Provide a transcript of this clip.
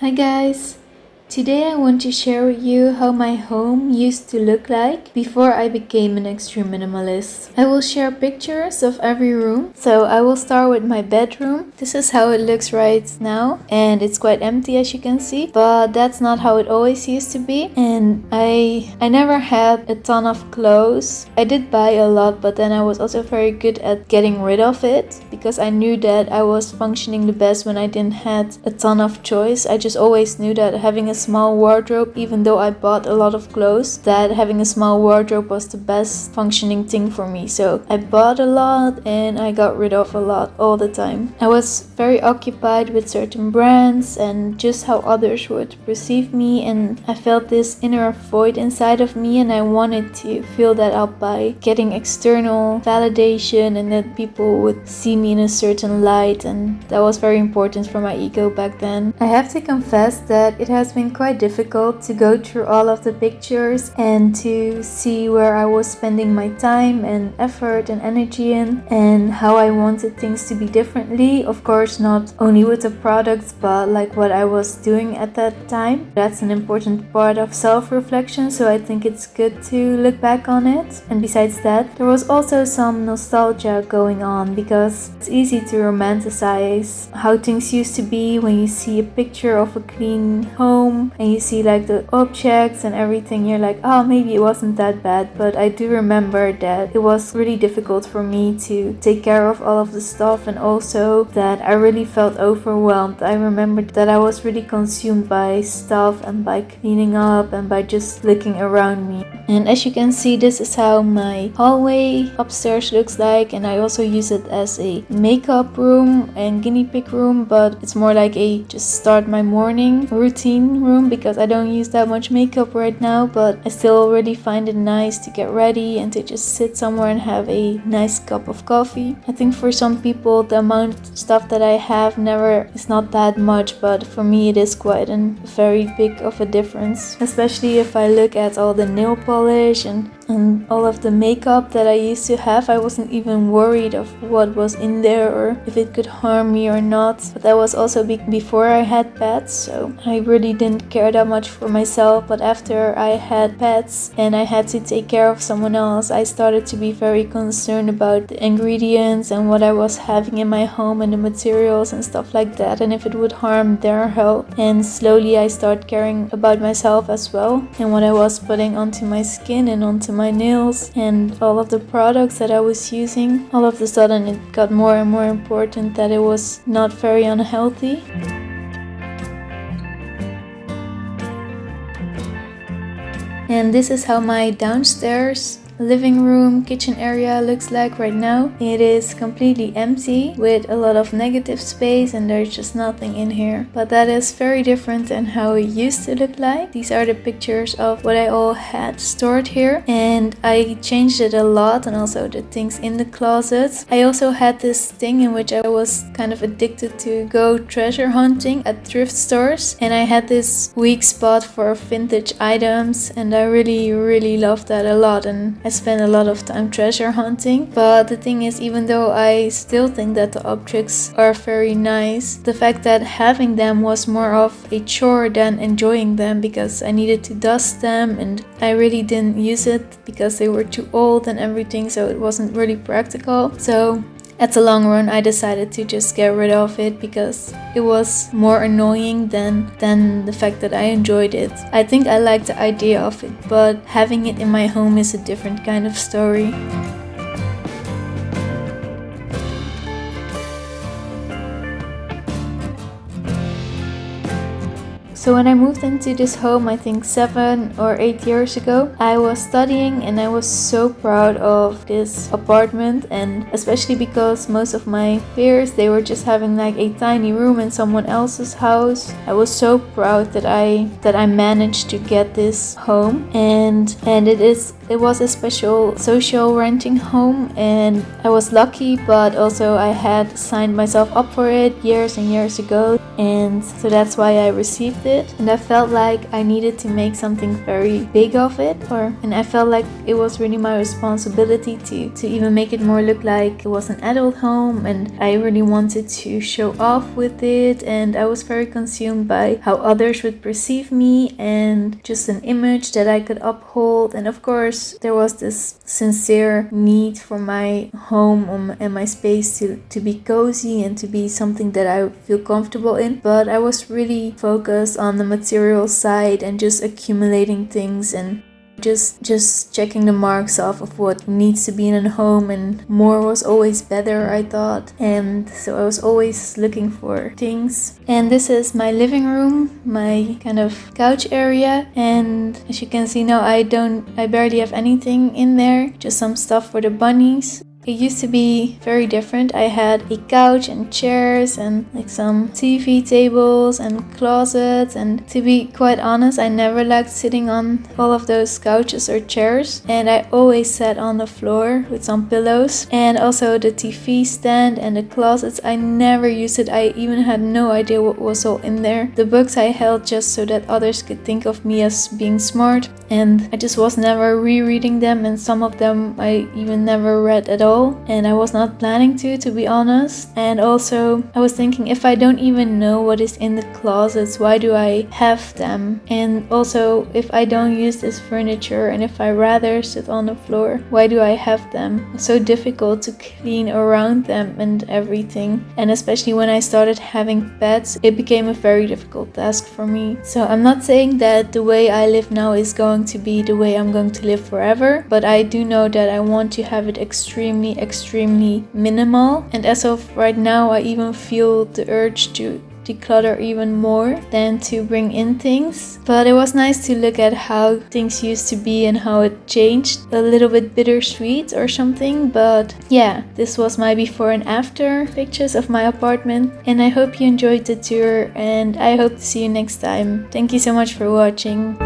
Hi guys! Today I want to share with you how my home used to look like before I became an extreme minimalist. I will share pictures of every room. So I will start with my bedroom. This is how it looks right now, and it's quite empty as you can see, but that's not how it always used to be. And I never had a ton of clothes. I did buy a lot, but then I was also very good at getting rid of it because I knew that I was functioning the best when I didn't have a ton of choice. I just always knew that having a small wardrobe, even though I bought a lot of clothes, that having a small wardrobe was the best functioning thing for me. So I bought a lot and I got rid of a lot all the time. I was very occupied with certain brands and just how others would perceive me, and I felt this inner void inside of me, and I wanted to fill that up by getting external validation and that people would see me in a certain light, and that was very important for my ego back then. I have to confess that it has been quite difficult to go through all of the pictures and to see where I was spending my time and effort and energy in, and how I wanted things to be differently. Of course, not only with the products, but like what I was doing at that time. That's an important part of self-reflection, so I think it's good to look back on it. And besides that, there was also some nostalgia going on because it's easy to romanticize how things used to be when you see a picture of a clean home and you see like the objects and everything. You're like, oh, maybe it wasn't that bad. But I do remember that it was really difficult for me to take care of all of the stuff, and also that I really felt overwhelmed. I remember that I was really consumed by stuff and by cleaning up and by just looking around me. And as you can see, this is how my hallway upstairs looks like, and I also use it as a makeup room and guinea pig room, but it's more like a just start my morning routine room because I don't use that much makeup right now, but I still really find it nice to get ready and to just sit somewhere and have a nice cup of coffee. I think for some people the amount of stuff that I have never is not that much, but for me it is quite a very big of a difference, especially if I look at all the nail polish and all of the makeup that I used to have. I wasn't even worried of what was in there or if it could harm me or not, but that was also before I had pets, so I really didn't care that much for myself. But after I had pets and I had to take care of someone else, I started to be very concerned about the ingredients and what I was having in my home and the materials and stuff like that, and if it would harm their health. And slowly I started caring about myself as well, and what I was putting onto my skin and onto my nails and all of the products that I was using. All of a sudden it got more and more important that it was not very unhealthy. And this is how my downstairs living room kitchen area looks like right now. It is completely empty with a lot of negative space, and there's just nothing in here, but that is very different than how it used to look like. These are the pictures of what I all had stored here, and I changed it a lot, and also the things in the closets. I also had this thing in which I was kind of addicted to go treasure hunting at thrift stores, and I had this weak spot for vintage items, and I really loved that a lot, and I spent a lot of time treasure hunting. But the thing is, even though I still think that the objects are very nice, the fact that having them was more of a chore than enjoying them, because I needed to dust them and I really didn't use it because they were too old and everything, so it wasn't really practical. So at the long run, I decided to just get rid of it because it was more annoying than the fact that I enjoyed it. I think I like the idea of it, but having it in my home is a different kind of story. So when I moved into this home, I think 7 or 8 years ago, I was studying and I was so proud of this apartment, and especially because most of my peers, they were just having like a tiny room in someone else's house. I was so proud that I managed to get this home, and it was a special social renting home, and I was lucky, but also I had signed myself up for it years and years ago, and so that's why I received it, and I felt like I needed to make something very big of it, and I felt like it was really my responsibility to even make it more look like it was an adult home, and I really wanted to show off with it, and I was very consumed by how others would perceive me and just an image that I could uphold. And of course there was this sincere need for my home and my space to be cozy and to be something that I feel comfortable in, but I was really focused on the material side and just accumulating things and just checking the marks off of what needs to be in a home, and more was always better, I thought. And so I was always looking for things. And this is my living room, my kind of couch area, and as you can see now I barely have anything in there, just some stuff for the bunnies. It used to be very different. I had a couch and chairs and like some TV tables and closets, and to be quite honest, I never liked sitting on all of those couches or chairs, and I always sat on the floor with some pillows. And also the TV stand and the closets, I never used it. I even had no idea what was all in there. The books I held just so that others could think of me as being smart, and I just was never rereading them, and some of them I even never read at all, and I was not planning to be honest. And also I was thinking, if I don't even know what is in the closets, why do I have them? And also, if I don't use this furniture and if I rather sit on the floor, why do I have them? It's so difficult to clean around them and everything, and especially when I started having pets, it became a very difficult task for me. So I'm not saying that the way I live now is going to be the way I'm going to live forever, but I do know that I want to have it extremely minimal. And as of right now, I even feel the urge to declutter even more than to bring in things. But it was nice to look at how things used to be and how it changed. A little bit bittersweet or something, but yeah, this was my before and after pictures of my apartment, and I hope you enjoyed the tour, and I hope to see you next time. Thank you so much for watching.